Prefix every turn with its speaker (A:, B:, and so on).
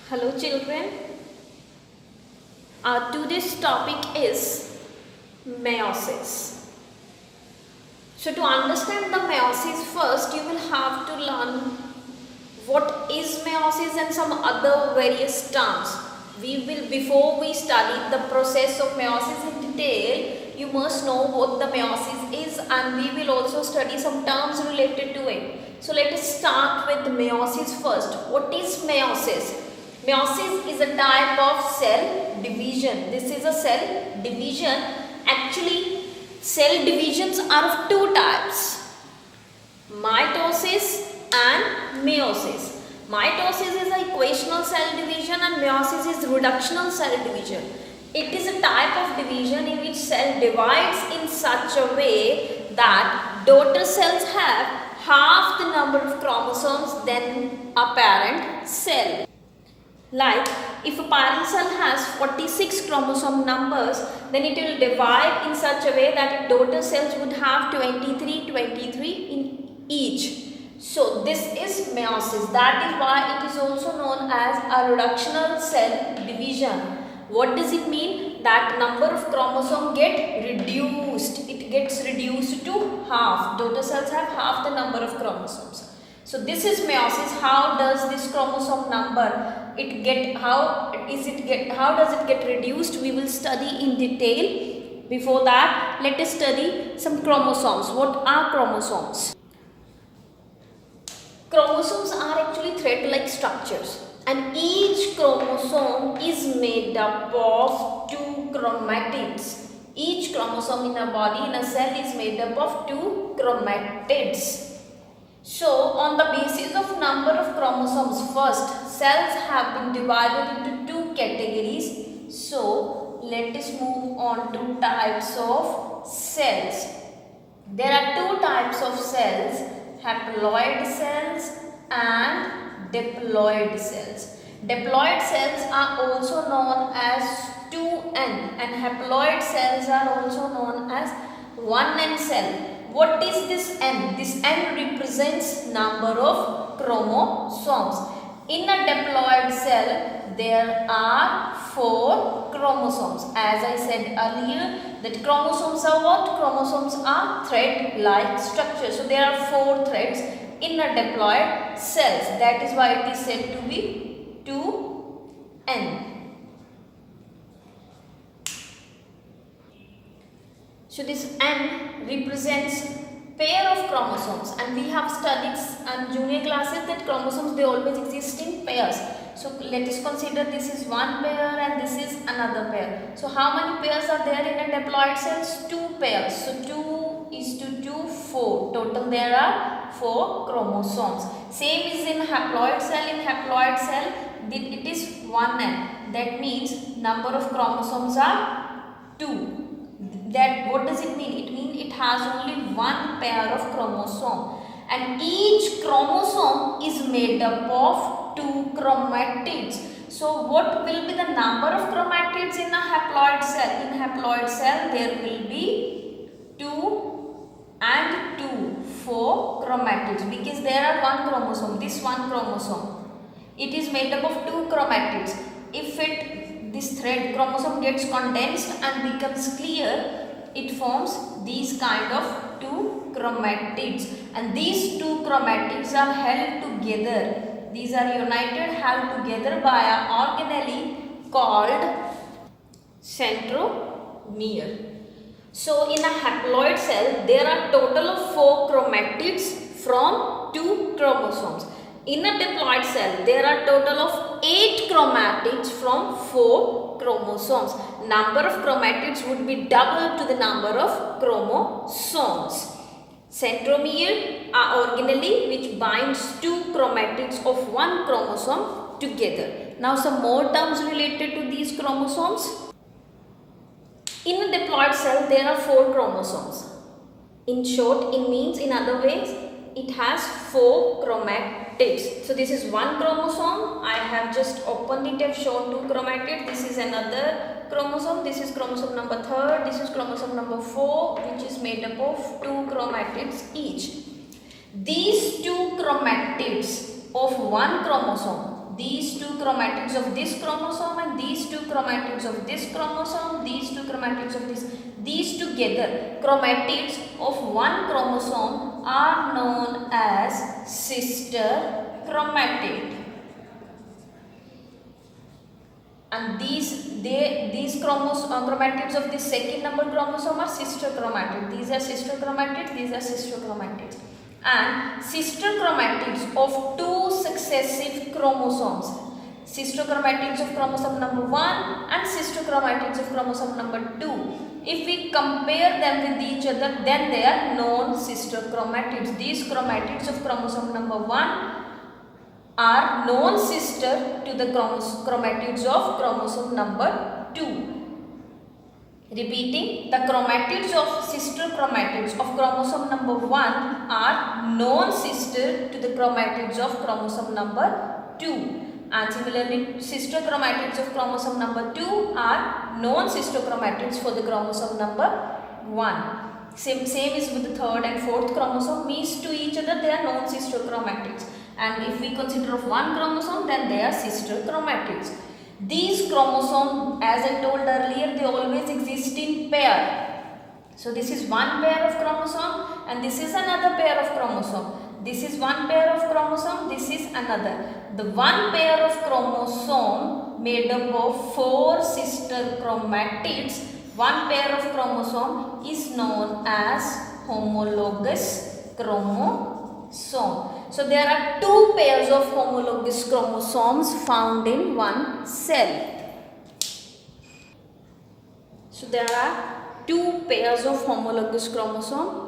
A: Hello children, today's topic is meiosis. So to understand the meiosis first you will have to learn what is meiosis and some other various terms. Before we study the process of meiosis in detail, you must know what the meiosis is and we will also study some terms related to it. So let us start with meiosis first. What is meiosis? Meiosis is a type of cell division. This is a cell division. Actually, cell divisions are of two types: mitosis and meiosis. Mitosis is a equational cell division and meiosis is reductional cell division. It is a type of division in which cell divides in such a way that daughter cells have half the number of chromosomes than a parent cell. Like if a parent cell has 46 chromosome numbers, then it will divide in such a way that daughter cells would have 23 in each. So this is meiosis. That is why it is also known as a reductional cell division. What does it mean? That number of chromosome get reduced. It gets reduced to half. Daughter cells have half the number of chromosomes. So this is meiosis. How does this chromosome number how does it get reduced? We will study in detail. Before that, let us study some chromosomes. What are chromosomes? Chromosomes are actually thread-like structures, and each chromosome is made up of two chromatids. Each chromosome in a body, in a cell, is made up of two chromatids. So, on the basis of number of chromosomes, first cells have been divided into two categories. So, let us move on to types of cells. There are two types of cells: haploid cells and diploid cells. Diploid cells are also known as 2N and haploid cells are also known as 1N cell. What is this N? This N represents number of chromosomes. In a diploid cell, there are 4 chromosomes. As I said earlier, that chromosomes are what? Chromosomes are thread-like structures. So there are 4 threads in a diploid cells. That is why it is said to be 2N. So this N represents pair of chromosomes, and we have studied in junior classes that chromosomes, they always exist in pairs. So let us consider this is one pair and this is another pair. So how many pairs are there in a diploid cells? 2 pairs. So 2 is to 2, 4. Total there are 4 chromosomes. Same is in haploid cell. In haploid cell it is 1N. That means number of chromosomes are 2. That what does it mean? It means it has only one pair of chromosome, and each chromosome is made up of 2 chromatids. So what will be the number of chromatids in a haploid cell? In haploid cell there will be 2 and 2, 4 chromatids, because there are one chromosome, this one chromosome. It is made up of 2 chromatids. If this thread chromosome gets condensed and becomes clear, it forms these kind of 2 chromatids, and these 2 chromatids are held together. These are united, held together by an organelle called centromere. So in a haploid cell there are total of 4 chromatids from 2 chromosomes. In a diploid cell, there are total of 8 chromatids from 4 chromosomes. Number of chromatids would be double to the number of chromosomes. Centromere are organelle which binds 2 chromatids of one chromosome together. Now some more terms related to these chromosomes. In a diploid cell, there are 4 chromosomes. In short, it means in other ways, it has 4 chromatids. So this is one chromosome. I have just opened it and shown 2 chromatids. This is another chromosome. This is chromosome number 3. This is chromosome number 4, which is made up of 2 chromatids each. These 2 chromatids of one chromosome, these two chromatids of this chromosome and these two chromatids of this chromosome, these two chromatids of this, these together chromatids of one chromosome are known as sister chromatid. And these chromatids of the second number chromosome are sister chromatid. These are sister chromatids, these are sister chromatids. And sister chromatids of two successive chromosomes, sister chromatids of chromosome number 1 and sister chromatids of chromosome number 2. If we compare them with each other, then they are known sister chromatids. These chromatids of chromosome number 1 are known sister to the chromatids of chromosome number 2. Repeating, the chromatids of sister chromatids of chromosome number 1 are known sister to the chromatids of chromosome number 2. And similarly, sister chromatids of chromosome number 2 are known sister chromatids for the chromosome number 1. Same is with the third and fourth chromosome, means to each other they are known sister chromatids. And if we consider of one chromosome, then they are sister chromatids. These chromosomes, as I told earlier, they always exist in pair. So this is one pair of chromosome and this is another pair of chromosome. This is one pair of chromosome, this is another. The one pair of chromosome made up of 4 sister chromatids, one pair of chromosome is known as homologous chromosome. So there are 2 pairs of homologous chromosomes found in one cell. So there are 2 pairs of homologous chromosome